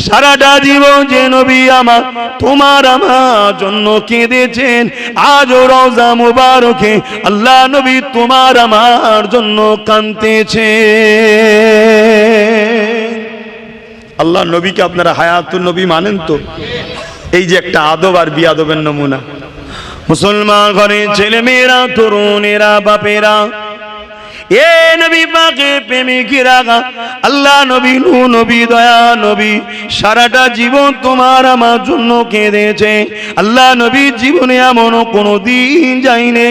সারাটা জীবন যে নবী আমার তোমার আমার জন্য কেঁদেছেন, আজও রওজা মুবারকে আল্লাহ নবী তোমার আমার জন্য কাঁদতেছে। আল্লাহ নবীকে আপনারা হায়াতুন নবী মানেন তো? এই যে একটা আদব আর বিয়াদবের নমুনা। মুসলমান ঘরে ছেলে মেয়েরা, তরুণেরা, বাপেরা, এ নবী পাকের প্রেমিকেরা, আল্লাহ নবী, নূহ নবী, দয়া নবী সারাটা জীবন তোমার আমার জন্য কেঁদেছে। আল্লাহ নবী জীবনে এমন কোনো দিন যায়নি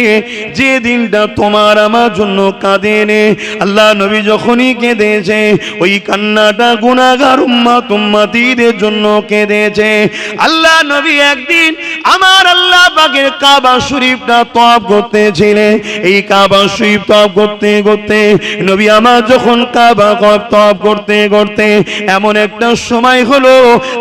যে দিনটা তোমার আমার জন্য কাঁদেনি। আল্লাহ নবী যখনই কেঁদেছে ওই কান্নাটা গুনাহগার উম্মত উম্মতীদের জন্য কেঁদেছে। আল্লাহ নবী একদিন আমার আল্লাহ পাকের কাবা শরীফটা তওয়াফ করতেছিলেন। এই কাবা শরীফ তওয়াফ করতে করতে নবী আমার যখন কাবা তওয়াফ করতে করতে এমন একটা সময় হলো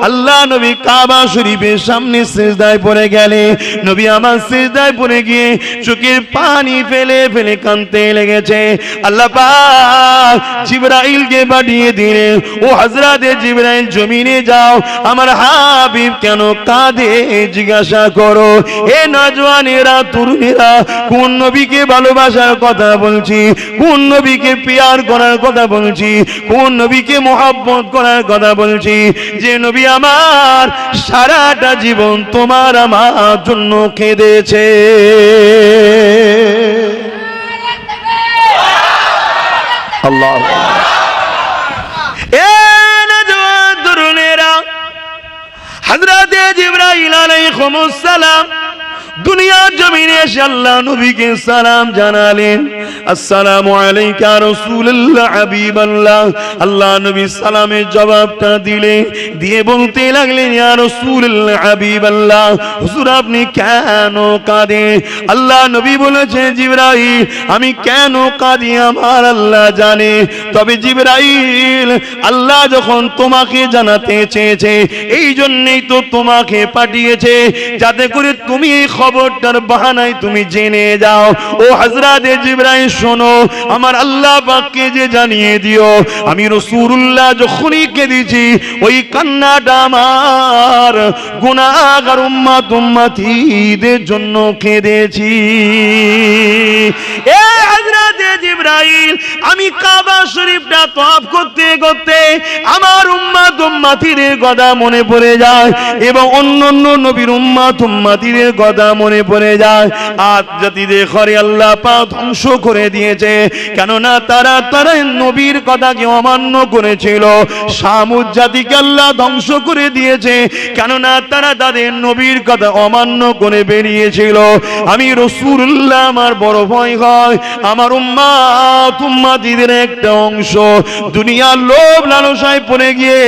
আল্লাহ নবী কাবা শরীফের সামনে সিজদায় পড়ে গেলে। নবী আমার সিজদায় পড়ে গিয়ে চোখের পানি ফেলে ফেলে কাঁদতে লেগেছে। আল্লাহ পাক জিবরাইলকে পাঠিয়ে দিলেন, ও হযরতে জিবরাইল জমিনে যাও, আমার হাবিব কেন কাঁদে জিজ্ঞাসা করো। এ নওজওয়ানেরা, তরুণেরা, কোন নবীকে ভালোবাসার কথা বলছি, কোন নবীকে পিয়ার করার কথা বলছি, কোন নবীকে মোহাব্বত করার কথা বলছি, যে নবী আমার সারাটা জীবন তোমার আমার জন্য কেঁদেছে। আল্লাহ এ নওজওয়ান তরুণেরা, হযরতে জিবরাইল আলাইহিস সালাম দুনিয়ার জমিনে এসে আল্লাহ নবীকে সালাম জানালেন। আসসালামু আলাইকা রাসূলুল্লাহ হাবিবাল্লাহ। আল্লাহ নবী সালামের জবাবটা দিয়ে বলতে লাগলেন, ইয়া রাসূলুল্লাহ হাবিবাল্লাহ, হুজুর আপনি কেন কাঁদেন? আল্লাহ নবী বলেছে, জিবরাইল আমি কেন কাঁদি আমার আল্লাহ জানে। তবে জিবরাইল আল্লাহ যখন তোমাকে জানাতে চেয়েছে এই জন্যই তো তোমাকে পাঠিয়েছে, যাতে করে তুমি এই খবরটার বাহানায় তুমি জেনে যাও। ও হযরতে জিবরাইল শোনো, আমার আল্লাহ পাককে যে জানিয়ে দিও আমি রাসূলুল্লাহ যখনই কেঁদেছি ওই কান্নাটা আমার গুনাহগার উম্মত উম্মতীদের জন্য কেঁদেছি। এ হযরতে জিবরাইল আমি কাবা শরীফটা তওয়াফ করতে করতে আমার উম্মত উম্মতীদের কথা মনে পড়ে যায় এবং অন্যান্য নবীর উম্মত উম্মতীদের কথা মনে পড়ে যায়। আজ জাতিদের ঘরে আল্লাহ পাক ধ্বংস করে দিয়েছে, কেননা তারা নবীর কথাকে অমান্য করেছিল। সামুদ জাতিকে আল্লাহ ধ্বংস করে দিয়েছে, কেননা তারা তাদের নবীর কথা অমান্য করে বেরিয়েছিল। আমি রাসূলুল্লাহ আমার বড় ভয় হয় আমার উম্মত উম্মতীদের একটা অংশ দুনিয়ার লোভ লালসায় পড়ে গিয়ে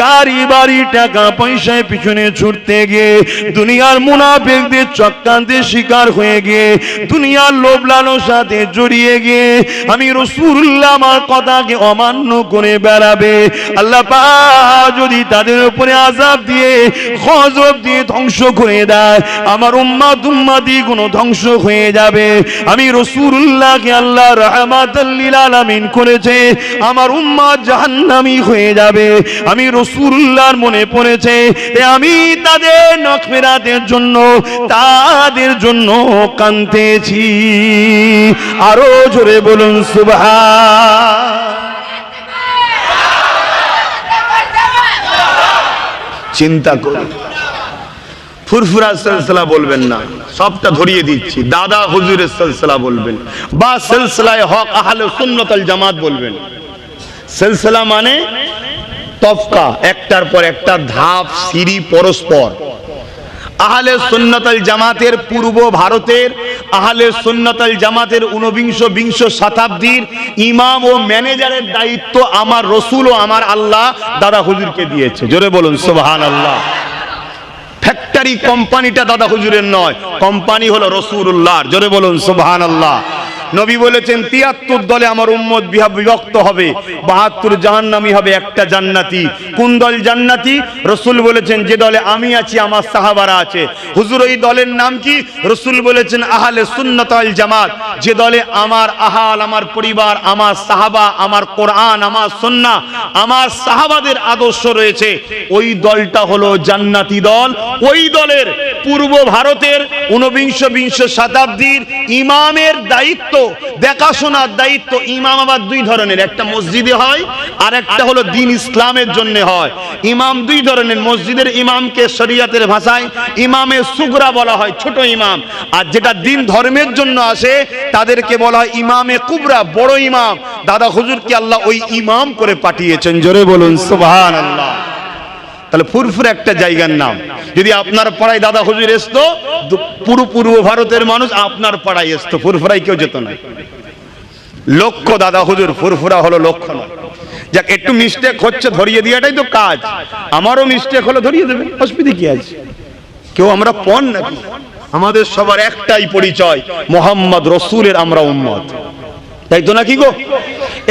গাড়ি বাড়ি টাকা পয়সায় পিছনে ছুটতে গিয়ে দুনিয়ার মুনাফিকদের চক্রান্তের শিকার হয়ে গিয়ে দুনিয়ার লোভ লালসাতে জড়িয়ে গিয়ে আমি রাসূলুল্লাহ আমার কথাকে অমান্য করে বেড়াবে। আল্লাহ পাক যদি তাদের উপরে আযাব দিয়ে গজব দিয়ে ধ্বংস করে দেয়, আমার উম্মত উম্মতি কোনো ধ্বংস হয়ে যাবে। আমি রাসূলুল্লাহকে আল্লাহ রাহমাতাল লিল আলামিন করেছে, আমার উম্মত জাহান্নামী হয়ে যাবে। আমি রাসূলুল্লাহর মনে পড়েছে আমি তাদের মাগফিরাতের জন্য তাদের জন্য কাঁদতেছি। আরো জোরে বলুন সুবহান। চিন্তা করুন, ফুরফুরা সিলসিলা বলবেন না, সবটা ধরিয়ে দিচ্ছি। দাদা হুজুরের সিলসিলা বলবেন বা সিলসিলায়ে হক আহলে সুন্নাত ওয়াল জামাত বলবেন। সিলসিলা মানে তফকা, একটার পর একটা ধাপ সিঁড়ি পরস্পর। আহলে সুন্নাত ওয়াল জামাতের পূর্ব ভারতের আহলে সুন্নাত ওয়াল জামাতের 19-20 শতাব্দীর ইমাম ও ম্যানেজারের দায়িত্ব আমার রাসূল ও আমার আল্লাহ দাদা হুজুরকে দিয়েছে। জোরে বলুন সুবহানাল্লাহ। ফ্যাক্টরি কোম্পানিটা দাদা হুজুরের নয়, কোম্পানি হলো রাসূলুল্লাহর। জোরে বলুন সুবহানাল্লাহ। নবী বলেছেন ৭৩ দলে আমার উম্মত বিভক্ত হবে, ৭২ জাহান্নামী হবে, একটা জান্নাতি। কোন দল জান্নাতি? রাসূল বলেছেন যে দলে আমি আছি, আমার সাহাবারা আছে। হুজুর ওই দলের নাম কি? রাসূল বলেছেন আহলে সুন্নাত ওয়াল জামাত। যে দলে আমার আহাল, আমার পরিবার, আমার সাহাবা, আমার কোরআন, আমার সুন্নাহ, আমার সাহাবাদের আদর্শ রয়েছে, ওই দলটা হলো জান্নাতি দল। ওই দলের পূর্ব ভারতের ২৯-২০ শতাব্দীর ইমামের দায়িত্ব, দেখাশোনার দায়িত্ব। ইমাম আবার দুই ধরনের, একটা মসজিদে হয় আর একটা হলো দ্বীন ইসলামের জন্য হয়। ইমাম দুই ধরনের, মসজিদের ইমামকে শরীয়তের ভাষায় ইমামে সুগরা বলা হয়, ছোট ইমাম, আর যেটা দ্বীন ধর্মের জন্য আসে তাদেরকে বলা হয় ইমামে কুবরা, বড় ইমাম। দাদা হুজুরকে আল্লাহ ওই ইমাম করে পাঠিয়েছেন, জোরে বলুন সুবহানাল্লাহ। তাহলে ফুরফুর একটা জায়গার নাম। যদি আপনার পাড়ায় দাদা হুজুর আসতো, পুরো পূর্ব ভারতের মানুষ আপনার পাড়ায় আসতো, ফুরফুরায় কেউ যেত না। লক্ষ্য দাদা হুজুর, ফুরফুরা হলো লক্ষ্য না। যাক, একটু মিস্টেক হচ্ছে ধরিয়ে দিয়াটাই তো কাজ। আমারও মিস্টেক হলো ধরিয়ে দেবেন, অসুবিধা কি আছে? কেউ আমরা পণ নাকি? আমাদের সবার একটাই পরিচয়, মোহাম্মদ রসুলের আমরা উম্মত, তাই তো নাকি গো?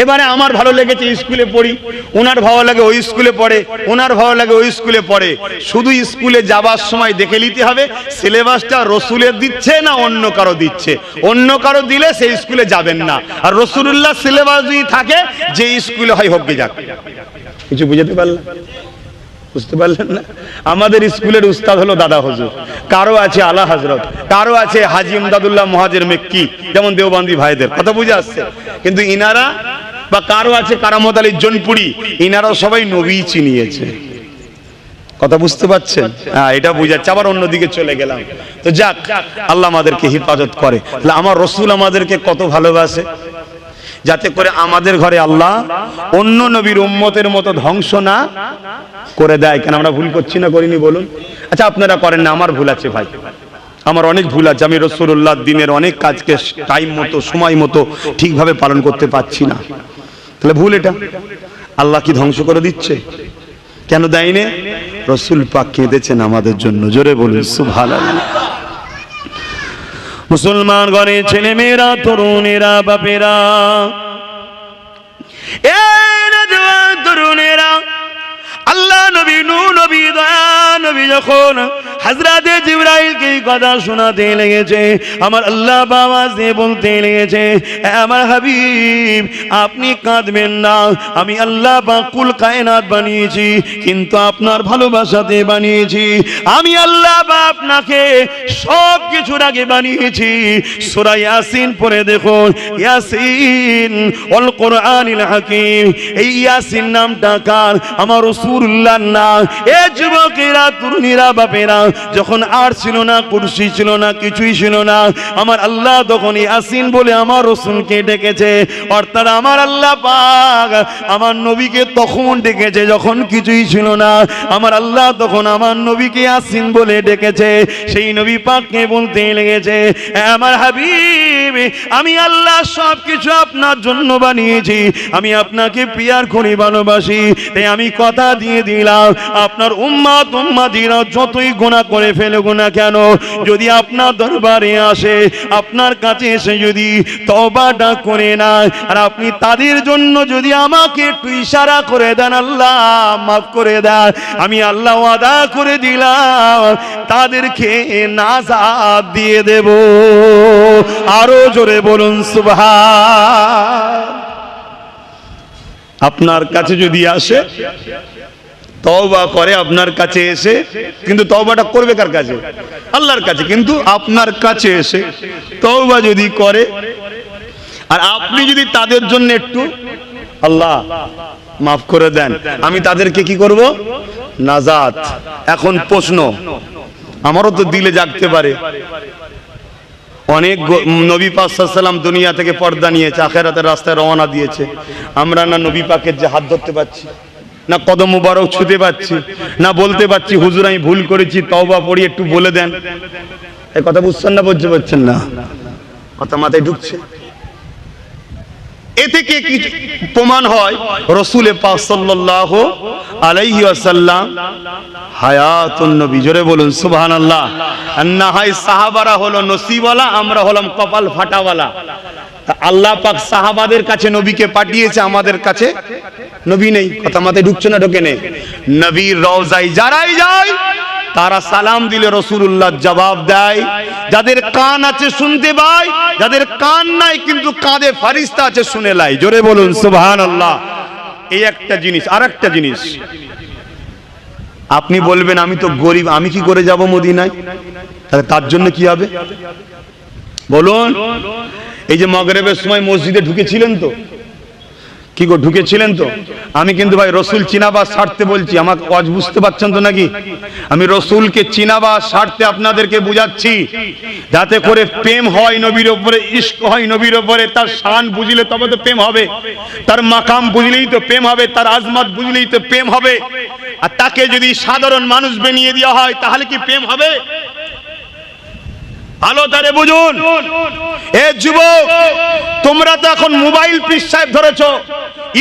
এবারে আমার ভালো লেগেছে স্কুলে পড়ি, ওনার ভালো লাগে ওই স্কুলে পড়ে, ওনার ভালো লাগে ওই স্কুলে পড়ে। শুধু স্কুলে যাবার সময় দেখে নিতে হবে সিলেবাসটা রসুলের দিচ্ছে না অন্য কারো দিচ্ছে। অন্য কারো দিলে সেই স্কুলে যাবেন না, আর রসুলুল্লাহ সিলেবাস যদি থাকে যে স্কুলে হয় হোক যাক। কিছু বুঝতে পারলেন? বুঝতে পারলেন না? আমাদের স্কুলের উস্তাদ হলো দাদা হুজুর, কারো আছে আলা হযরত, কারো আছে হাজী ইমদাদুল্লাহ মুহাজির মেক্কি, যেমন দেওবন্দি ভাইদের কথা বুঝে আসছে। কিন্তু ইনারা, বা কারো আছে কারামত আলী জনপুরি, ইনারা সবাই নবী চিনিয়েছে। কথা বুঝতে পারছেন? হ্যাঁ, এটা বুঝাচ্ছে। আবার অন্যদিকে চলে গেলাম। তো যাক, আল্লাহ আমাদেরকে হেফাজত করে। তাহলে আমার রসুল আমাদেরকে কত ভালোবাসে, যাতে করে আমাদের ঘরে আল্লাহ অন্য নবীর উম্মতের মতো ধ্বংস না করে দেয়। কেন আমরা ভুল করছি না করিনি বলুন? আচ্ছা, আপনারা করেন না, আমার ভুল আছে ভাই, আমার অনেক ভুল আছে। আমি রাসূলুল্লাহর দ্বীনের অনেক কাজকে টাইম মতো, সময় মতো ঠিকভাবে পালন করতে পারছি না। তাহলে ভুল এটা। আল্লাহ কি ধ্বংস করে দিচ্ছে? কেন দেয়নি? রাসূল পাক কেঁদেছেন আমাদের জন্য, জোরে বলুন সুবহানাল্লাহ। মুসলমান ঘরে ছেলে মেয়েরা, তরুণেরা, বাপেরা, তরুণেরা, আল্লাহ নবী, নূহ নবী, দয়া নবী যখন হযরতে জিবরাইলকে কথা শোনাতে লেগেছে, আমার আল্লাহ আওয়াজ দিয়ে বলতে লেগেছে, আমার হাবিব আপনি কাঁদবেন না, আমি আল্লাহ পাক কুল কায়নাত বানিয়েছি, কিন্তু আপনার ভালোবাসাতে বানিয়েছি। আমি আল্লাহ পাক আপনাকে সব কিছুর আগে বানিয়েছি। সূরা ইয়াসিন পড়ে দেখুন, ইয়াসিন ওয়াল কোরআনিল হাকিম। এই ইয়াসিন নামটা কার? আমার রাসূলুল্লাহর নাম। এ যুবকেরা, তরুণীরা, বাপেরা, যখন আর ছিল না, কুরসি ছিল না, কিছুই ছিল না, আমার আল্লাহ তখন ইয়াসিন বলে আমার রাসূলকে ডেকেছে। অর্থাৎ আমার আল্লাহ পাক আমার নবীকে তখন ডেকেছে যখন কিছুই ছিল না। আমার আল্লাহ তখন আমার নবীকে ইয়াসিন বলে ডেকেছে। সেই নবী পাককে বলতে লেগেছে, আমার হাবিব আমি আল্লাহ সব কিছু আপনার জন্য বানিয়েছি, আমি আপনাকে প্রিয়ার করে ভালোবাসি। তাই আমি কথা দিয়ে দিলাম, আপনার উম্মত উম্মতিরা যতই গুনাহ করে ফেলুক না কেন, যদি আপনার দরবারে আসে, আপনার কাছে এসে যদি তওবাটা করে না, আর আপনি তাদের জন্য যদি আমাকে একটু ইশারা করে দেন, আল্লাহ মাফ করে দেন, আমি আল্লাহ ওয়াদা করে দিলাম তাদেরকে নাজাত দিয়ে দেব। আরো জোরে বলুন সুবহান। আপনার কাছে যদি আসে, তওবা করে আপনার কাছে এসে, কিন্তু তওবাটা করবে কার কাছে? আল্লাহর কাছে। কিন্তু আপনার কাছে এসে তওবা যদি করে, আর আপনি যদি তাদের জন্য একটু আল্লাহ মাফ করে দেন, আমি তাদেরকে কি করব? নাজাত। এখন প্রশ্ন আমারও তো দিলে জাগতে পারে, অনেক নবী পাক সাল্লাল্লাহু আলাইহি সাল্লাম দুনিয়া থেকে পর্দা নিয়েছে, আখিরাতের রাস্তায় রওনা দিয়েছে। আমরা না নবী পাকের যে হাত ধরতে পারছি, না কদম মুবারক ছুঁতে পারছি, না বলতে পারছি হুজুর আমি ভুল করেছি, তওবা পড়ি একটু বলে দেন। এই কথা বুঝছেন না? বুঝতে পারছেন না? কথা মাথায় ঢুকছে? এ থেকে কি প্রমাণ হয়? রাসূল পাক সাল্লাল্লাহু আলাইহি ওয়াসাল্লাম হায়াতুন নবী, জোরে বলুন সুবহানাল্লাহ। না হয় সাহাবারা হলো নসিবওয়ালা, আমরা হলাম কপাল ফাটাওয়ালা। আল্লাহ পাক সাহাবাদের কাছে নবীকে পাঠিয়েছে, আমাদের কাছে নবী নেই। কথা মাথায় ঢুকছে না? ঢোকে নেই। নবীর রওজায় যারাই যায় তারা সালাম দিলে রাসূলুল্লাহ জবাব দেয়। যাদের কান আছে শুনতে পায়, যাদের কান নাই কিন্তু কাঁধে ফেরেশতা আছে শুনে লাই। জোরে বলুন সুবহানাল্লাহ। এই একটা জিনিস। আর একটা জিনিস, আপনি বলবেন আমি তো গরিব, আমি কি করে যাব মদিনায়? তাহলে তার জন্য কি হবে বলুন? এই যে মাগরিবের সময় মসজিদে ঢুকেছিলেন তো, কি গো ঢুকেছিলেন তো? আমি কিন্তু ভাই রসুল চিনাবার স্বার্থে বলছি, আমাকে আজ বুঝতে পারছেন তো নাকি? আমি রসুলকে চিনাবার স্বার্থে আপনাদেরকে বুঝাচ্ছি, যাতে করে প্রেম হয় নবীর ওপরে, ইশক হয় নবীর ওপরে। তার শান বুঝলে তবে তো প্রেম হবে, তার মাকাম বুঝলেই তো প্রেম হবে, তার আজমত বুঝলেই তো প্রেম হবে। আর তাকে যদি সাধারণ মানুষ বানিয়ে দেওয়া হয় তাহলে কি প্রেম হবে? ভালো তারে বুঝুন। এ যুবক, তোমরা তো এখন মোবাইল পীর সাহেব ধরেছো,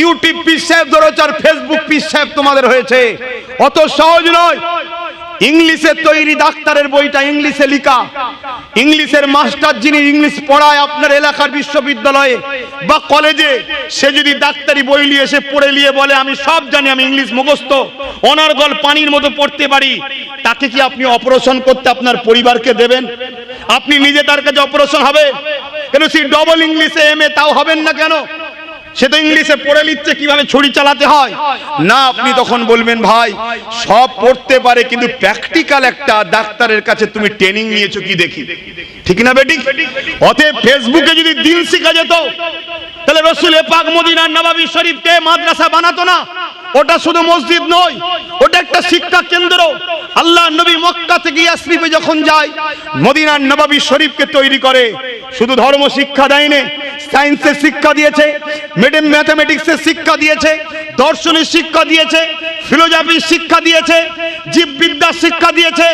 ইউটিউব পীর সাহেব ধরেছো, আর ফেসবুক পীর সাহেব তোমাদের হয়েছে। অত সহজ নয়। ইংলিশে তৈরি ডাক্তারের বইটা ইংলিশে লেখা, ইংলিশের মাস্টার যিনি ইংলিশ পড়ায় আপনার এলাকার বিশ্ববিদ্যালয়ে বা কলেজে, সে যদি ডাক্তারি বই নিয়ে এসে পড়ে নিয়ে বলে আমি সব জানি, আমি ইংলিশ মুখস্থ, অনর্গল পানির মতো পড়তে পারি, তাকে কি আপনি অপারেশন করতে আপনার পরিবারকে দেবেন? আপনি নিজে তার কাছে অপারেশন হবে কেন? সে ডবল ইংলিশে এমএ তাও হবেন না কেন? সে তো ইংলিশে পড়ে নিচ্ছে কিভাবে ছুরি চালাতে হয় না। আপনি তখন বলবেন ভাই সব পড়তে পারে কিন্তু প্র্যাকটিক্যাল একটা ডাক্তারের কাছে তুমি ট্রেনিং নিয়েছো কি দেখি, ঠিক না বেটি? অতএব ফেসবুকে যদি দিন শিখা যেত তাহলে রাসূল পাক মদিনার নববী শরীফকে মাদ্রাসা বানাতো না। ওটা শুধু মসজিদ নয়, ওটা একটা শিক্ষা কেন্দ্র। আল্লাহ নবী মক্কা থেকে ইয়াসরিবে যখন যায়, মদিনার নববী শরীফকে তৈরি করে। শুধু ধর্ম শিক্ষা দেয়নি, সায়েন্সের শিক্ষা দিয়েছে, ম্যাথমেটিক্সের শিক্ষা দিয়েছে, দর্শনের শিক্ষা দিয়েছে, ফিলোসফির শিক্ষা দিয়েছে, জীববিদ্যার শিক্ষা দিয়েছে,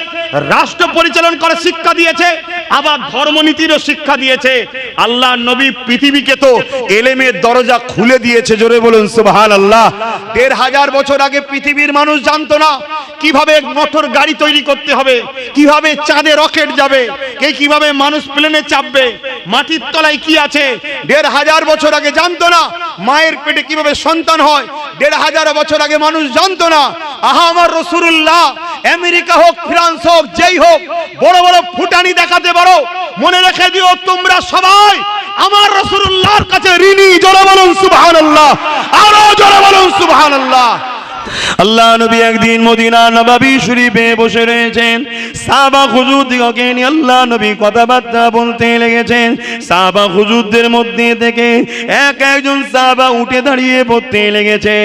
রাষ্ট্র পরিচালনা করার শিক্ষা দিয়েছে, আবার ধর্মনীতিরও শিক্ষা দিয়েছে। আল্লাহ নবী পৃথিবীকে তো এলেমের দরজা খুলে দিয়েছে। জোরে বলুন সুবহানাল্লাহ। ১৫০০ বছর আগে পৃথিবীর মানুষ জানতো না কিভাবে মোটর গাড়ি তৈরি করতে হবে, কিভাবে চাঁদে রকেট যাবে, কিভাবে মানুষ প্লেনে চাপবে, মাটির তলায় কি আছে। ১৫০০ বছর আগে জানতো না মায়ের পেটে কিভাবে সন্তান হয়। ১৫০০ বছর আগে মানুষ জানতো না আহা আমার রাসূলুল্লাহ আমেরিকা হোক, ফ্রান্স হোক, যেই হোক, বড় বড় ফুটানি দেখাতে পারো। মনে রেখে দিও তোমরা সবাই আমার রাসূলুল্লাহর কাছে ঋণী। জোরে বলুন সুবহানাল্লাহ, আরো জোরে বলুন সুবহানাল্লাহ। আল্লাহ নবী একদিন মদিনা নববী শরীফে বসে রয়েছেন, সাহাবা হুজুরদিগকে নিয়ে আল্লাহ নবী কথাবার্তা বলতে লেগেছেন। সাহাবা হুজুরদের মধ্যে থেকে একজন সাহাবা উঠে দাঁড়িয়ে পড়তে লেগেছে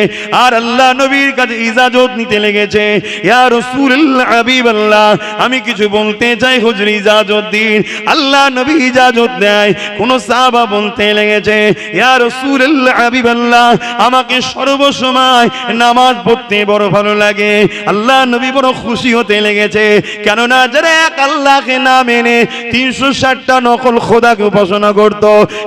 আর আল্লাহ নবীর কাছে ইজাজত নিতে লেগেছে। ইয়া রাসূলুল্লাহ হাবিবাল্লাহ, আমি কিছু বলতে চাই, হুজুর ইজাজত দিন। আল্লাহ নবী ইজাজত দেয়। কোন সাহাবা বলতে লেগেছে ইয়া রাসূলুল্লাহ হাবিবাল্লাহ, আমাকে সর্বসময় নামাজ পড়তে বড় ভালো লাগে। আল্লাহ নবী বড় খুশি হতে লেগেছে, কেননা যারা এক আল্লাহকে না মেনে ৩৬০টা নকল খোদাকে উপাসনা করত,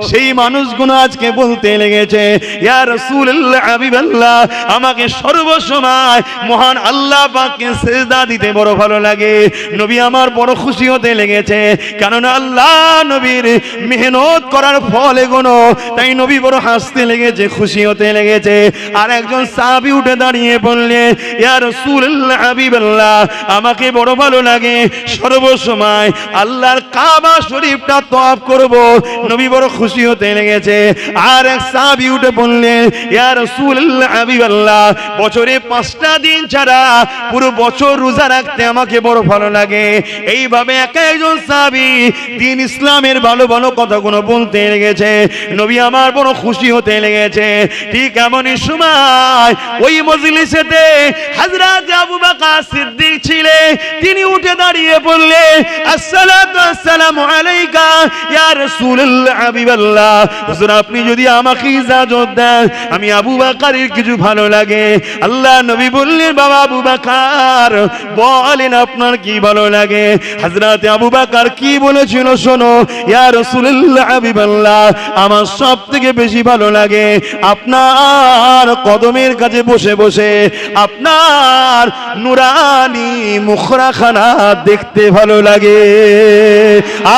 সেই মানুষগুলো আজকে বলতে লেগেছে ইয়া রাসূলুল্লাহ হাবিবাল্লাহ, আমাকে সর্বসময় মহান আল্লাহ পাককে সিজদা দিতে বড় ভালো লাগে। নবী আমার বড় খুশি হতে লেগেছে, কেননা আল্লাহ নবীর মেহনত করার ফল এগুলো। তাই নবী বড় হাসতে লেগেছে, খুশি হতে লেগেছে। আর একজন সাহাবী উঠে দাঁড়িয়ে বললেন ইয়া রাসূলুল্লাহ হাবিবাল্লাহ, আমাকে বড় ভালো লাগে সর্বসময় আল্লাহর কাবা শরীফটা তওয়াফ করব। নবী বড় খুশি হতে লেগেছে। আর এক সাহাবী উঠে বললেন ইয়া রাসূলুল্লাহ হাবিবাল্লাহ, বছরে 5টা দিন ছাড়া পুরো বছর রোজা রাখতে আমাকে বড় ভালো লাগে। এইভাবে এক একজন সাহাবী দ্বীন ইসলামের ভালো ভালো কথাগুলো বলতে লেগেছে। নবী আমার বড় খুশি হতে লেগেছে। ঠিক এমনই সময় ওই মজলিসেতে হযরত আবু বকর সিদ্দিক ছিলেন। তিনি উঠে দাঁড়িয়ে বললেন আসসালাতু আসসালামু আলাইকা ইয়া রাসূলুল্লাহ হাবিবাল্লাহ, হুজুর আপনি যদি আমাকে ইজাজত দেন আমি আবু বকরের কিছু ভালো লাগে। আল্লাহ নবী বললেন বাবা আবু বকর বলেন আপনার কি ভালো লাগে। হযরত আবু বকর কি বলেছিল শোনো, ইয়া রাসূলুল্লাহ হাবিবাল্লাহ, আমার সবথেকে বেশি ভালো লাগে আপনার কদমের কাছে বসে বসে আপনার নুরানি মুখরাখানা দেখতে ভালো লাগে।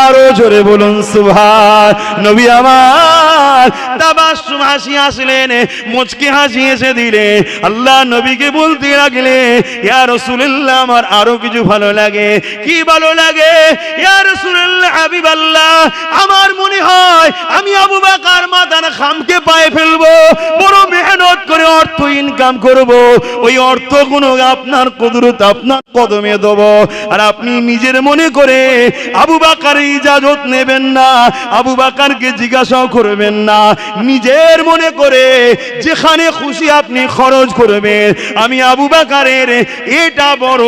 আরো জোরে বলুন সুবহান। নবী আমার তাবাসসুম হাসি আসলেন, মুচকি হাসি এসে দিলে আল্লাহ নবীকে বলতে লাগলে, ইয়া রাসূলুল্লাহ আমার আরো কিছু ভালো লাগে। কি ভালো লাগে? ইয়া রাসূলুল্লাহ হাবিবাল্লাহ, আমার মনে হয় আমি আবু বকর মাথার খামকে পায়ে ফেলবো, বড় মেহনত করে অর্থ ইনকাম করব, ওই অর্থগুলো আপনার কুদরত আপনার কদমে দেব। আর আপনি নিজের মনে করে আবু বকরের ইজাজত নেবেন না, আবু বকরকে জিজ্ঞাসা করবেন না, নিজের মনে করে যেখানে খুশি আপনি খরচ করবেন। আমি আবু বকরের এটা বড়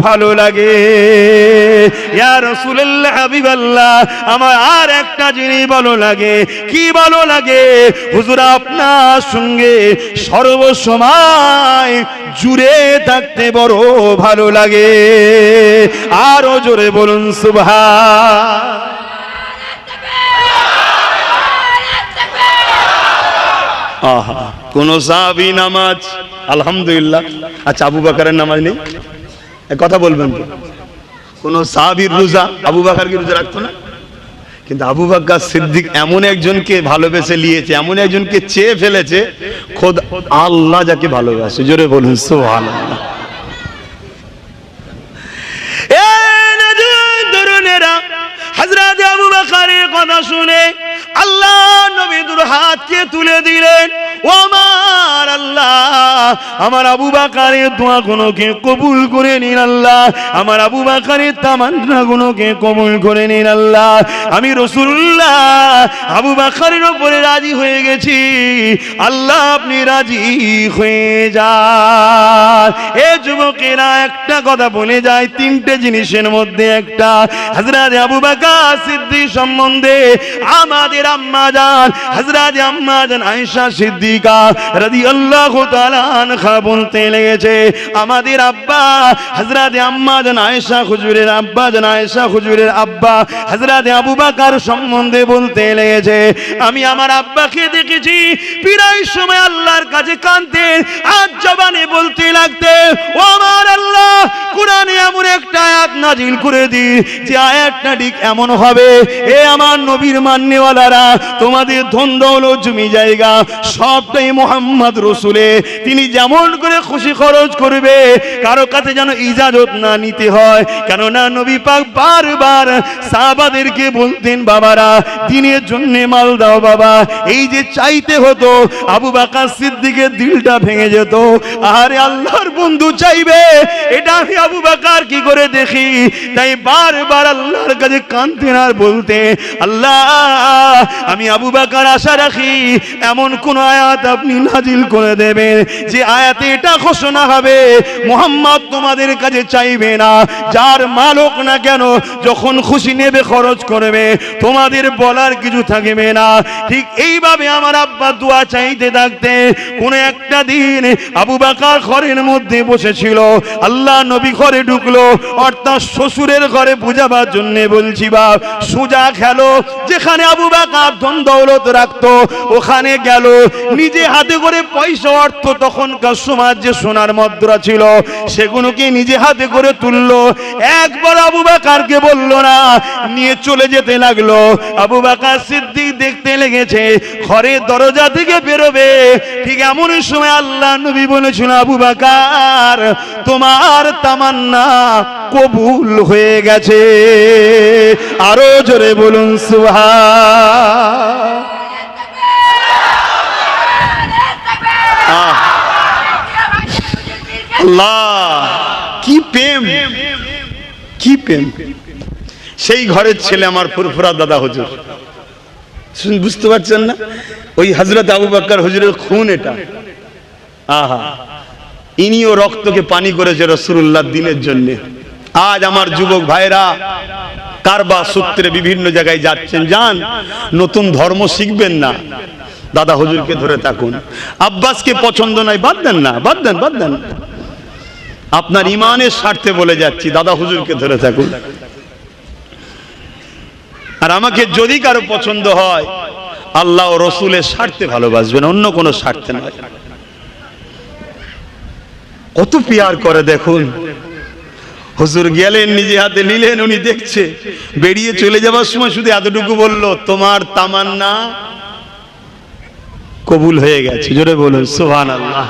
ভালো লাগে। ইয়া রাসূলুল্লাহ হাবিবাল্লাহ, আমার আর একটা জিনিস ভালো লাগে। কি ভালো লাগে? হুজুর আপনার সঙ্গে সর্বসময় জুড়ে থাকতে বড় ভালো লাগে। আরো জোরে বলুন সুবহান। আহা, কোন সাহাবী নামাজ আলহামদুলিল্লাহ, আচ্ছা আবু বকরের নামাজ নেই, কথা বলবেন তো? কোন সাহাবীর রোজা আবু বকর কি রোজা রাখতো না? কিন্তু আবু বকর সিদ্দিক এমন একজনকে ভালোবেসে নিয়েছে, এমন একজনকে চেয়ে ফেলেছে, খোদ আল্লাহ যাকে ভালোবাসে। জোরে বলুন সুবহানাল্লাহ। হযরত আবু বকরের কথা শুনে আল্লাহ নবী দুই হাতকে তুলে দিলেন, ও আমার আল্লাহ, আমার আবু বকরের দোয়া গুলোকে কবুল করে নিন আল্লাহ, আমার আবু বকরের তামান্না গুলোকে কবুল করে নিন আল্লাহ। আমি রাসূলুল্লাহ আবু বকরের উপরে রাজি হয়ে গেছি, আল্লাহ আপনি রাজি হয়ে যান। এ যুবকেরা একটা কথা বলে যায়, তিনটে জিনিসের মধ্যে একটা, হযরত আবু বকর সিদ্দিক সম্বন্ধে আমাদের আম্মা জান হযরত আম্মা জান আয়েশা সিদ্দিকা রাদিয়াল্লাহু তাআলা আনহা বলতে লেগেছে, আমাদের আব্বা হযরত আম্মা জান আয়েশা হুজুরের আব্বা জান আয়েশা হুজুরের আব্বা হযরত আবু বকর সম্বন্ধে বলতে লেগেছে, আমি আমার আব্বাকে দেখেছি প্রায় সময় আল্লাহর কাছে কাঁদতেন, আজ জবানে বলতে লাগতেন, ও আমার আল্লাহ, কোরআনে এমন একটা আয়াত নাজিল করে দিন যে আয়াতটা ঠিক এমন হবে, এ আমার নবীর মান্যওয়ালারা, তোমাদের ধন দৌলত জমি জায়গা সবটাই মুহাম্মদ রাসূলের, তিনি যেমন করে খুশি খরচ করবে, কারো কাছে যেন ইজাজত না নিতে হয়। কেননা নবী পাক বারবার সাহাবাদেরকে বলতেন, বাবারা দিনের জন্য মাল দাও বাবা, এই যে চাইতে হতো, আবু বকর সিদ্দিকের দিলটা ভেঙে যেত, আরে আল্লাহর বন্ধু চাইবে, এটা আমি আবু বকর কি করে দেখি, তাই বারবার আল্লাহর কাছে কাঁদতেন আর বলতে, আল্লাহ আমি আবু বকর আশা রাখি এমন কোন আয়াত আপনি নাজিল করে দেবেন যে আয়াতে এটা ঘোষণা হবে মুহাম্মদ তোমাদের কাছে চাইবে না, যার মালক না কেন যখন খুশি নেবে খরচ করবে, তোমাদের বলার কিছু থাকবে না। ঠিক এইভাবে আমার আব্বা দোয়া চাইতে থাকতে, কোন একটা দিন আবু বকর ঘরের মধ্যে বসেছিল, আল্লাহ নবী ঘরে ঢুকলো, অর্থাৎ শ্বশুরের ঘরে বুঝাবার জন্য বলছি বাপ, সোজা খেলো যেখানে আবু বকর ধন দৌলত রাখতো ওখানে গেল, নিজে হাতে করে পয়সা অর্থ তখনকার সমাজ যে সোনার মুদ্রা ছিল সেগুলোকে নিজে হাতে করে তুললো, একবার আবু বকরকে বলল না, নিয়ে চলে যেতে লাগলো। আবু বকর সিদ্দিক দেখতে লেগেছে ঘরের দরজা থেকে বেরোবে, ঠিক এমন সময় আল্লাহ নবী বলেছিল, আবু বকর তোমার তামান্না কবুল হয়ে গেছে। আরো জোরে বলুন সুবহান। আল্লাহ কি প্রেম, কি প্রেম। সেই ঘরের ছেলে আমার ফুরফুরা দাদা হুজুর, বুঝতে পারছেন না, ওই হযরত আবু বকর হুজুরের খুন এটা। আহা, ইনিও রক্তকে পানি করেছে রাসূলুল্লাহর দ্বীনের জন্য। আজ আমার যুবক ভাইরা কারবা সূত্রে বিভিন্ন জায়গায় যাচ্ছেন, যান, নতুন ধর্ম শিখবেন না, দাদা হুজুরকে ধরে থাকুন। আব্বাসকে পছন্দ নাই, বাদ দেন না, বাদ দেন, বাদ দেন। আপনার ইমানের স্বার্থে বলে যাচ্ছি, দাদা হুজুরকে ধরে থাকুন। আর আমাকে যদি কারো পছন্দ হয়, আল্লাহ ও রসুলের স্বার্থে ভালোবাসবেন, অন্য কোনো স্বার্থে নয়। কত পিয়ার করে দেখুন, হুজুর গেলেন, নিজে হাতে নিলেন, উনি দেখছে। বেরিয়ে চলে যাওয়ার সময় শুধু এতটুকু বলল, তোমার তামান্না কবুল হয়ে গেছে। জোরে বলুন সুবহানাল্লাহ।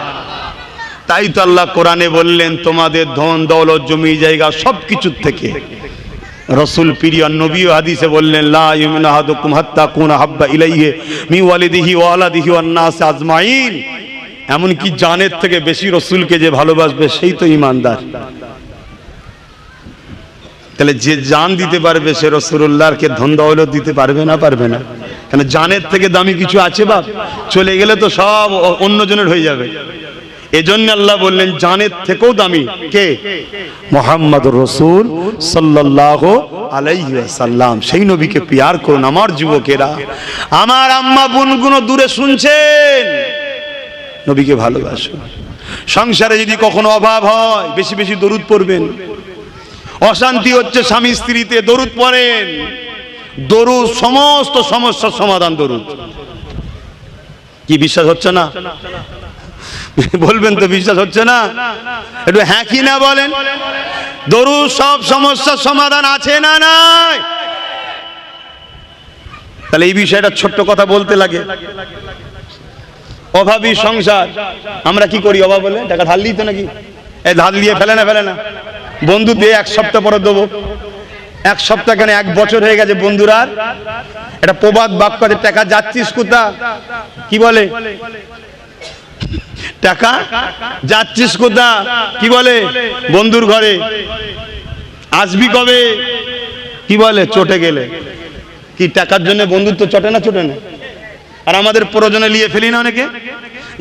তাই তো আল্লাহ কোরআনে বললেন, তোমাদের ধন দৌলত জমি জায়গা সবকিছুর থেকে রাসূল প্রিয় নবী হাদিসে বললেন, লা ইউমিনু আহাদুকুম হাত্তা কুনা হাব্বা ইলাইহি মিন ওয়ালিদিহি ওয়া ওয়ালাদিহি ওয়ান নাস আজমাইন। এমন কি জানের থেকে বেশি রাসূলকে যে ভালোবাসবে সেই তো ঈমানদার। তাহলে যে জান দিতে পারবে সে রাসূলুল্লাহকে ধন দৌলত দিতে পারবে না? পারবে না। কেন জানের থেকে দামি কিছু আছে বাপ? চলে গেলে তো সব অন্যজনের হয়ে যাবে। এজন্য আল্লাহ বললেন জানের থেকেও দামি কে? মুহাম্মদুর রাসূল সাল্লাল্লাহু আলাইহি ওয়াসাল্লাম। সেই নবীকে পিয়ার করুন। আমার যুবকেরা, আমার আম্মা বোনগুলো দূরে শুনছেন, নবীকে ভালোবাসুন। সংসারে যদি কখনো অভাব হয় বেশি বেশি দরুদ পড়বেন। অশান্তি হচ্ছে স্বামী স্ত্রীতে, দরুদ পড়েন। দরুদ সমস্ত সমস্যার সমাধান। দরুদ কি বিশ্বাস হচ্ছে না? বলবেন তো বিশ্বাস হচ্ছে না? একটু হ্যাঁ কি না বলেন। দরুদ সব সমস্যার সমাধান আছে না নাই? তাহলে এই বিষয়টা ছোট্ট কথা বলতে লাগে। অভাবী সংসার, আমরা কি করি? অভাব বলে টাকা ধার লিই তো নাকি, এই ধার লিয়ে ফেলে না। বন্ধু দিয়ে এক সপ্তাহ পরে দেবো। এক সপ্তাহ কেন, এক বছর হয়ে গেছে বন্ধুরা। এটা প্রবাদ বাক্য আছে, টাকা যাচ্ছিস কোথা? কি বলে? টাকা যাচ্ছিস কোথা? কি বলে? বন্ধুর ঘরে। আসবি কবে? কি বলে? চটে গেলে। কি টাকার জন্য বন্ধুত্ব চটে না? চটে না। আর আমাদের প্রয়োজনে নিয়ে ফেলি না অনেকে,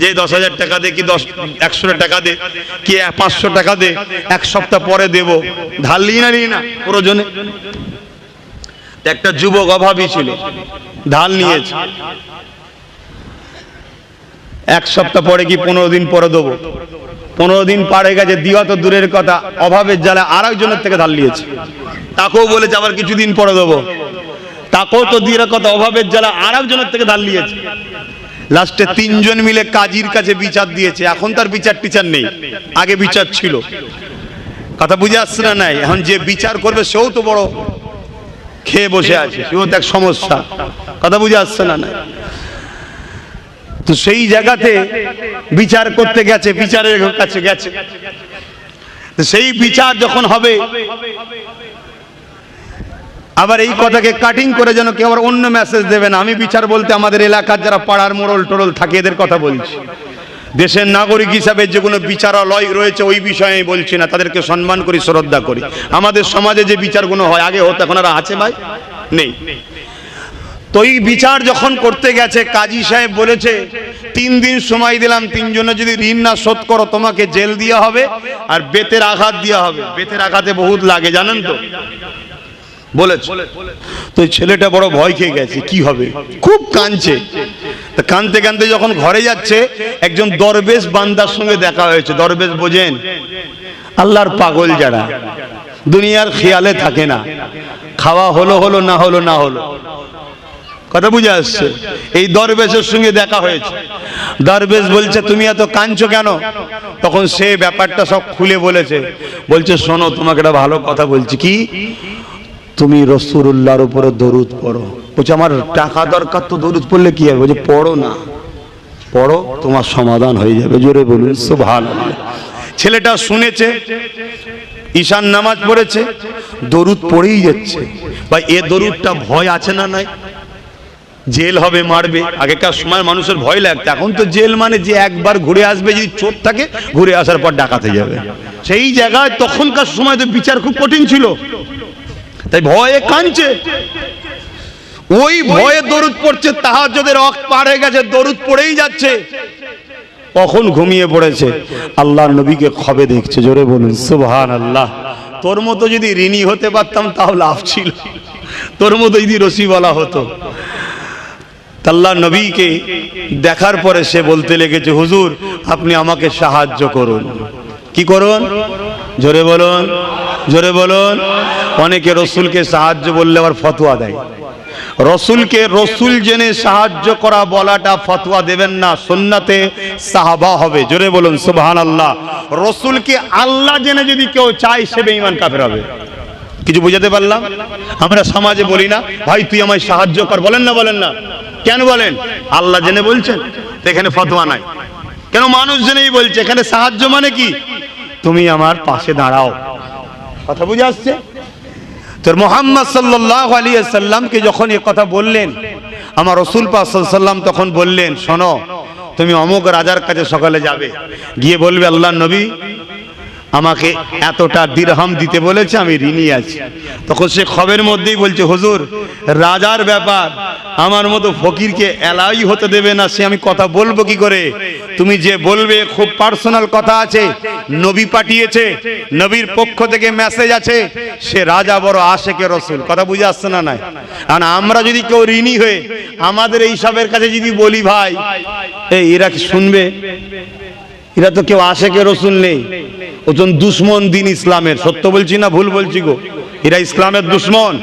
যে 10,000 টাকা দে, কি 100 টাকা দে, কি 500 টাকা দে, এক সপ্তাহ পরে দেব। ধার লিই না প্রয়োজনে। একটা যুবক অভাবী ছিল, ধার নিয়েছে। এক সপ্তাহ পরে কি 15 দিন পরে দেবো। 15 দিন পারে গেছে, দিওয়া তো দূরের কথা, অভাবের জ্বালা আরেকজনের থেকে ধার নিয়েছে। তাকেও বলেছে আবার কিছুদিন পরে দেবো। তাকেও তো দূরের কথা, অভাবের জ্বালা আরেকজনের থেকে ধার নিয়েছে। লাস্টে 3 জন মিলে কাজীর কাছে বিচার দিয়েছে। এখন তার বিচার টিচার নেই, আগে বিচার ছিল। কথা বুঝে আসছে না? নাই। এখন যে বিচার করবে সেও তো বড় খেয়ে বসে আছে, সেও তো এক সমস্যা। কথা বুঝে আসছে না? নাই। তো সেই জায়গাতে বিচার করতে গেছে, বিচারের কাছে গেছে। সেই বিচার যখন হবে, আবার এই কথাকে কাটিং করে যেন কেউ আবার অন্য মেসেজ দেবে না। আমি বিচার বলতে আমাদের এলাকার যারা পাড়ার মোড়ল টোড়ল থাকে এদের কথা বলছি। দেশের নাগরিক হিসাবে যে কোনো বিচারালয় রয়েছে ওই বিষয়ে বলছি না, তাদেরকে সম্মান করি, শ্রদ্ধা করি। আমাদের সমাজে যে বিচারগুলো হয়, আগে হতো, এখন আর আছে ভাই? নেই। তো এই বিচার যখন করতে গেছে, কাজী সাহেব বলেছে 3 দিন সময় দিলাম, 3 জনে যদি ঋণ না শোধ করো তোমাকে জেল দেওয়া হবে আর বেতের আঘাত দেওয়া হবে। বেতের আঘাতে বহুত লাগে জানেন তো, বলেছে। তো ছেলেটা বড় ভয় খেয়ে গেছে, কি হবে, খুব কাঁদছে। কাঁদতে কাঁদতে যখন ঘরে যাচ্ছে, একজন দরবেশ বান্দার সঙ্গে দেখা হয়েছে। দরবেশ বোঝেন? আল্লাহর পাগল যারা দুনিয়ার খেয়ালে থাকে না, খাওয়া হলো হলো, না হলো না হলো। কথা বুঝে আসছে? এই দরবেশের সঙ্গে দেখা হয়েছে। দরবেশ বলছে তুমি এত কাঁদছো কেন? তখন সে ব্যাপারটা সব খুলে বলেছে। বলছে শোনো, তোমাকে একটা ভালো কথা বলছি। কি? তুমি রাসূলুল্লাহর উপরে দরুদ পড়ো। বলছে আমার টাকা দরকার, তো দরুদ পড়লে কি হবে? বলছে পড়ো না, পড়ো, তোমার সমাধান হয়ে যাবে। জোরে বলুন সুবহানাল্লাহ। ছেলেটা শুনেছে, ঈশান নামাজ পড়েছে, দরুদ পড়েই যাচ্ছে। ভাই এ দরুদটা ভয় আছে না নাই? জেল হবে, মারবে। আগেকার সময় মানুষের ভয় লাগতো, এখন তো জেল মানে যে একবার ঘুরে আসবে, যদি চোর থাকে ঘুরে আসার পর ডাকাতে যাবে। সেই জায়গায় তখনকার সময় তো বিচার খুব কঠিন ছিল, তাই ভয়ে কাঁদছে। ওই ভয়ে দরুদ পড়ছে, তাহাজ্জুদের ওয়াক্ত পার হয়ে গেছে, দরুদ পড়েই যাচ্ছে। কখন ঘুমিয়ে পড়েছে, আল্লাহর নবীকে খবে দেখছে। জোরে বলুন সুবহানাল্লাহ। তোর মতো যদি ঋণী হতে পারতাম তাও লাভ ছিল, তোর মতো যদি রসিওয়ালা হতো। আল্লাহর নবীকে দেখার পরে সে বলতে লেগেছে, হুজুর আপনি আমাকে সাহায্য করুন। কি করুন? জোরে বলুন, জোরে বলুন। অনেকে রসুলকে সাহায্য বললে আবার ফতোয়া দেয়। রসুলকে রসুল জেনে সাহায্য করা বলাটা ফতোয়া দেবেন না, সুন্নাতে সাহাবা হবে। জোরে বলুন সুবহানাল্লাহ। রসুলকে আল্লাহ জেনে যদি কেউ চায় সে বেঈমান কাফের হবে। কিছু বুঝাতে পারলাম? আমরা সমাজে বলি না ভাই তুই আমায় সাহায্য কর, বলেন না? বলেন না কেন বলেন? আল্লাহ জেনে বলছেন তো এখানে ফতোয়া নাই। কেন? মানুষ জেনেই বলছে। এখানে সাহায্য মানে কি? তুমি আমার পাশে দাঁড়াও। কথা বুঝে আসছে? তোর মুহাম্মদ সাল্লাল্লাহু আলাইহি সাল্লামকে যখন এই কথা বললেন, আমার রাসূল পাক সাল্লাল্লাহু আলাইহি সাল্লাম তখন বললেন, শোনো তুমি অমুক রাজার কাছে সকালে যাবে, গিয়ে বলবে আল্লাহর নবী আমাকে এতটা দিরহাম দিতে বলেছে, আমি ঋণী আছি। তখন সে খবের মধ্যেই বলছে, হুজুর রাজার ব্যাপার, আমার মতো ফকিরকে এলাই হতে দেবে না, সে আমি কথা বলবো কি করে? তুমি যে বলবে খুব পার্সোনাল কথা আছে, নবী পাঠিয়েছে, নবীর পক্ষ থেকে মেসেজ আছে, সে রাজা বড় আশেকে রসুল। কথা বুঝে আসছে না? নাই। আর আমরা যদি কেউ ঋণী হয়ে আমাদের এই সবের কাছে যদি বলি ভাই এরা কি শুনবে? এরা তো কেউ আশেকে রসুল নেই, ওজন দুশ্মন দিন ইসলামের। সত্য বলছি না ভুল বলছি গো? এরা ইসলামের দুশ্মন।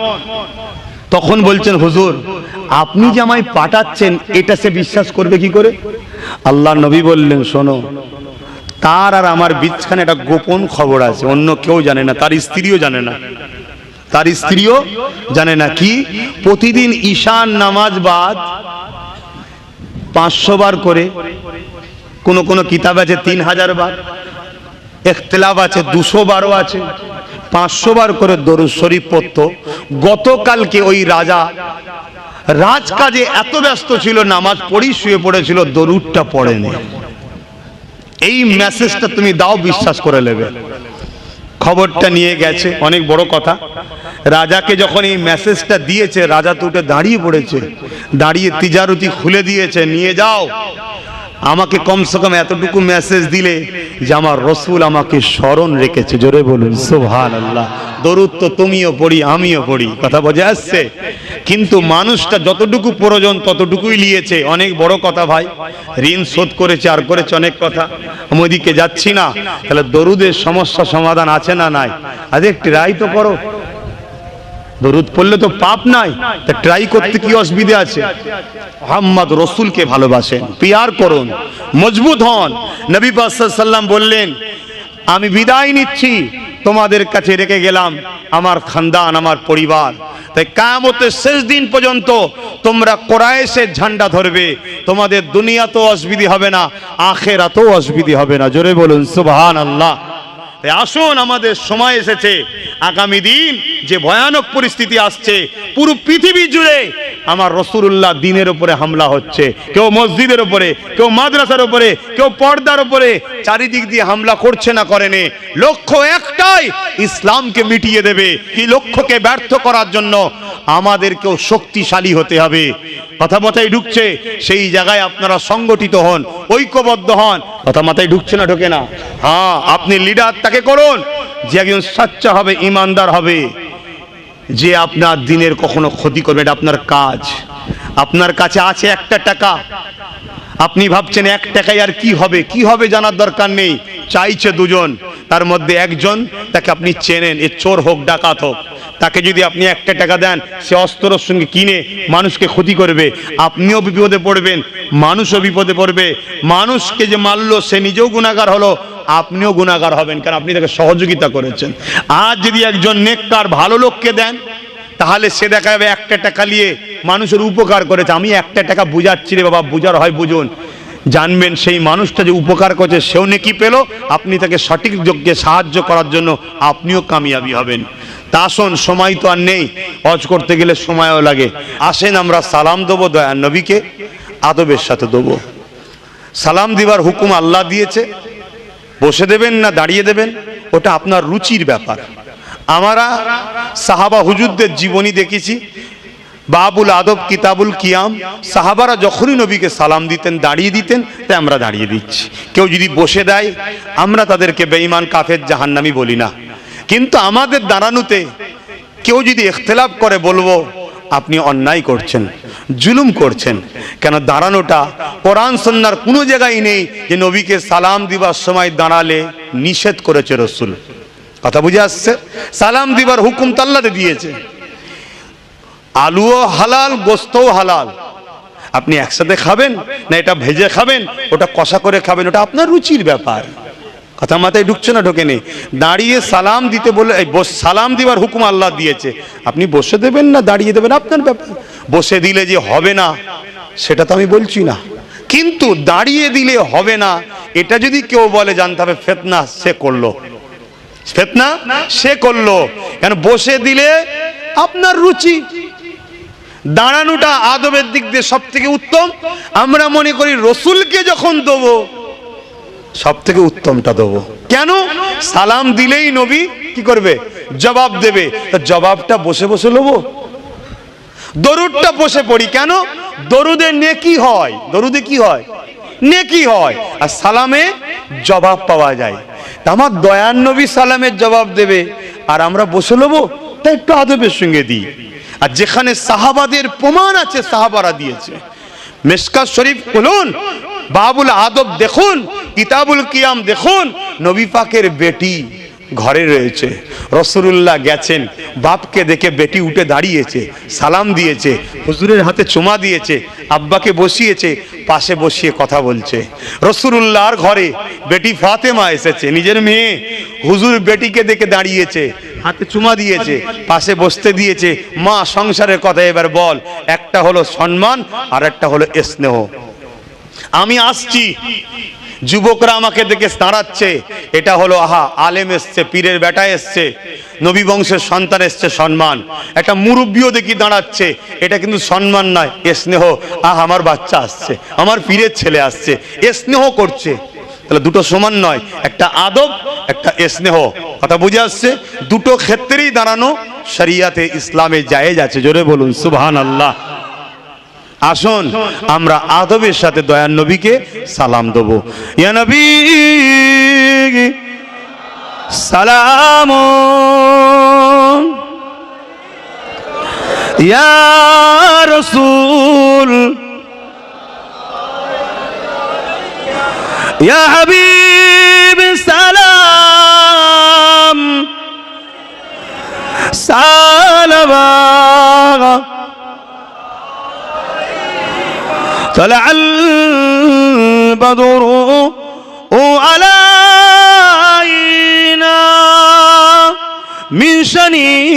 তখন বলছেন হুজুর আপনি যে আমায় পাঠাচ্ছেন এটা সে বিশ্বাস করবে কি করে? আল্লাহ নবী বললেন, শোনো তার আর আমার বিছখানে একটা গোপন খবর আছে, অন্য কেউ জানে না, তার স্ত্রীও জানে না। তার স্ত্রীও জানে না। কি? প্রতিদিন ঈশান নামাজ বাদ 500 বার করে, কোন কোন কিতাব আছে 3000 বার, ইখতিলাফ আছে 200 বারও আছে, 500 বার করে দরুদ শরীফ পড়ত। গতকালকে ওই রাজা রাজকাজে এত ব্যস্ত ছিল, নামাজ পড়ি শুয়ে পড়েছিল, দরুদটা পড়েনি। এই মেসেজটা তুমি দাও, বিশ্বাস করে নেবে। খবরটা নিয়ে গেছে, অনেক বড় কথা। রাজাকে যখন এই মেসেজটা দিয়েছে, রাজা তো উঠে দাঁড়িয়ে পড়েছে, দাঁড়িয়ে তিজারতি খুলে দিয়েছে, নিয়ে যাও। আমাকে কমসে কম এতটুকু মেসেজ দিলে যে আমার রসুল আমাকে স্মরণ রেখেছে। জোরে বলুন সুবহানাল্লাহ। দরুদ তো তুমিও পড়ি আমিও পড়ি। কথা বোঝা আসছে? কিন্তু মানুষটা যতটুকু প্রয়োজন ততটুকুই নিয়েছে। অনেক বড় কথা ভাই, ঋণ শোধ করেছে আর করেছে অনেক কথা। আমি ওইদিকে যাচ্ছি না। তাহলে দরুদের সমস্যা সমাধান আছে না নাই? আজ একটু রায় তো করো। দরুদ পড়লে তো পাপ নাই, তা ট্রাই করতে কি অসুবিধা আছে? মুহাম্মদ রসুলকে ভালোবাসেন, পিয়ার করুন, মজবুত হন। নবী পাক সাল্লাল্লাহু আলাইহি ওয়াসাল্লাম বললেন, আমি বিদায় নিচ্ছি, তোমাদের কাছে রেখে গেলাম আমার খানদান, আমার পরিবার। তাই কিয়ামতের শেষ দিন পর্যন্ত তোমরা কুরাইশের ঝান্ডা ধরবে। তোমাদের দুনিয়াতেও অসুবিধা হবে না, আখিরাতেও অসুবিধা হবে না। জোরে বলুন সুবহানাল্লাহ। আসুন, আমাদের সময় এসেছে। আগামী দিন যে ভয়ানক পরিস্থিতি আসছে, পুরো পৃথিবী জুড়ে আমার রাসূলুল্লাহ দ্বীনের উপরে হামলা হচ্ছে। কেউ মসজিদের উপরে, কেউ মাদ্রাসার উপরে, কেউ পর্দার উপরে, চারিদিক দিয়ে হামলা করছে না করেনি। লক্ষ্য একটাই, ইসলামকে মিটিয়ে দেবে। এই লক্ষ্যকে ব্যর্থ করার জন্য আমাদেরকেও শক্তিশালী হতে হবে। কথা মাথায় ঢুকছে? সেই জায়গায় আপনারা সংগঠিত হন, ঐক্যবদ্ধ হন। কথা মাথায় ঢুকছে না? ঢোকে না? হ্যাঁ, আপনি লিডার তাকে করুন যে একজন সচ্চা হবে, ইমানদার হবে, যে আপনার দিনের কখনো ক্ষতি করবে। এটা আপনার কাজ। আপনার কাছে আছে 1 টাকা, আপনি ভাবছেন 1 টাকায় আর কি হবে, কি হবে জানার দরকার নেই। চাইছে 2 জন, তার মধ্যে একজন তাকে আপনি চেনেন, এ চোর হোক ডাকাত হোক, তাকে যদি আপনি 1 টাকা দেন, সে অস্ত্রের সঙ্গে কিনে মানুষকে ক্ষতি করবে। আপনিও বিপদে পড়বেন, মানুষও বিপদে পড়বে। মানুষকে যে মারলো সে নিজেও গুনাহগার হলো, আপনিও গুনাহগার হবেন, কারণ আপনি তাকে সহযোগিতা করেছেন। আর যদি একজন নেককার ভালো লোককে দেন, তাহলে সে দেখা যাবে 1 টাকা নিয়ে মানুষের উপকার করেছে। আমি 1 টাকা বুঝাচ্ছি রে বাবা, বুঝার হয় বুঝুন। জানবেন সেই মানুষটা যে উপকার করছে সেও নেকি পেল, আপনি তাকে সঠিক যোগ্যে সাহায্য করার জন্য আপনিও কামিয়াবি হবেন। তা আসুন, সময় তো আর নেই, হজ করতে গেলে সময়ও লাগে। আসেন আমরা সালাম দেবো, দয়ার নবীকে আদবের সাথে দেবো। সালাম দিবার হুকুম আল্লাহ দিয়েছে। বসে দেবেন না দাঁড়িয়ে দেবেন ওটা আপনার রুচির ব্যাপার। আমরা সাহাবা হুজুরদের জীবনী দেখেছি, বাবুল আদব কিতাবুল কিয়াম, সাহাবারা যখনই নবীকে সালাম দিতেন দাঁড়িয়ে দিতেন, তাই আমরা দাঁড়িয়ে দিচ্ছি। কেউ যদি বসে দেয় আমরা তাদেরকে বেঈমান কাফের জাহান্নামী বলি না। কিন্তু আমাদের দাঁড়ানোতে কেউ যদি ইখতিলাফ করে বলবো আপনি অন্যায় করছেন, জুলুম করছেন। কেন? দাঁড়ানোটা কোরআন সুন্নাহর কোনো জায়গায় নেই যে নবীকে সালাম দিবার সময় দাঁড়ালে নিষেধ করেছে রাসূল। কথা বুঝে আসছে? সালাম দিবার হুকুম তো আল্লাহ দিয়েছে। আলুও হালাল, গোস্তও হালাল। আপনি একসাথে খাবেন না এটা ভেজে খাবেন, ওটা কষা করে খাবেন, ওটা আপনার রুচির ব্যাপার। কথা মাথায় ঢুকছে না ঢোকে নেই? দাঁড়িয়ে সালাম দিতে বলে, সালাম দিবার হুকুম আল্লাহ দিয়েছে, আপনি বসে দেবেন না দাঁড়িয়ে দেবেন আপনার ব্যাপার। বসে দিলে যে হবে না সেটা তো আমি বলছি না, কিন্তু দাঁড়িয়ে দিলে হবে না এটা যদি কেউ বলে জানতে হবে ফিতনা সে করলো, ফিতনা সে করলো। কেন বসে দিলে আপনার রুচি, দাঁড়ানোটা আদবের দিক দিয়ে সব থেকে উত্তম। আমরা মনে করি রসুলকে যখন দেবো সব থেকে উত্তমটা দেবো। কেন? সালাম দিলেই নবী কি করবে? জবাব দেবে। তো জবাবটা বসে বসে নেবো? দরুদটা বসে পড়ি কেন? দরুদে নেকি হয়, দরুদে কি হয়? নেকি হয়, আর সালামে জবাব পাওয়া যায়। আমার দয়ার নবী সালামের জবাব দেবে আর আমরা বসে নেবো, তা একটু আদবের সঙ্গে দিই। আর যেখানে সাহাবাদের প্রমাণ আছে, সাহাবারা দিয়েছে। মিশকাত শরীফ খুলুন, বাবুল আদব দেখুন, কিতাবুল কিয়াম দেখুন, নবী পাকের বেটি ঘরে রয়েছে, রাসূলুল্লাহ গেছেন, বাপকে দেখে বেটি উঠে দাঁড়িয়েছে, সালাম দিয়েছে, হুজুরের হাতে চুমা দিয়েছে, আব্বাকে বসিয়েছে, পাশে বসিয়ে কথা বলছে। রাসূলুল্লাহর ঘরে বেটি ফাতেমা এসেছে, নিজের মেয়ে, হুজুর বেটিকে দেখে দাঁড়িয়েছে, হাতে চুমা দিয়েছে, পাশে বসতে দিয়েছে। মা, সংসারের কথা এবার বল। একটা হলো সম্মান আর একটা হলো স্নেহ। আমি আসছি, যুবকরা আমাকে দেখে দাঁড়াচ্ছে, এটা হলো আহা আলেম এসছে, পীরের বেটা এসছে, নবী বংশের সন্তান এসছে, সম্মান। একটা মুরব্বিও দেখি দাঁড়াচ্ছে, এটা কিন্তু সম্মান নয়, স্নেহ। আহ আমার বাচ্চা আসছে, আমার পীরের ছেলে আসছে, স্নেহ করছে। তাহলে দুটো সমান নয়, একটা আদব একটা স্নেহ। কথা বুঝে আসছে? দুটো ক্ষেত্রেই দাঁড়ানো শরিয়াতে ইসলামে জায়েজ আছে। জোরে বলুন সুবহানাল্লাহ। আসুন আমরা আদবের সাথে দয়ার নবীকে সালাম দেবো। ইয়া নবী সালাম, ইয়া রাসূল, ইয়া হাবিব সালাম, সালাম। طلع البدر علينا من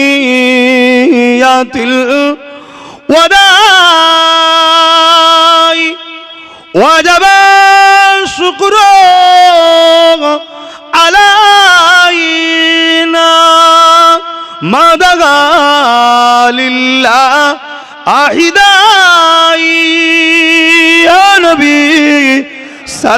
شنيات الوداع وجب الشكر علينا ما دعا لله أحداي يا نبي سلام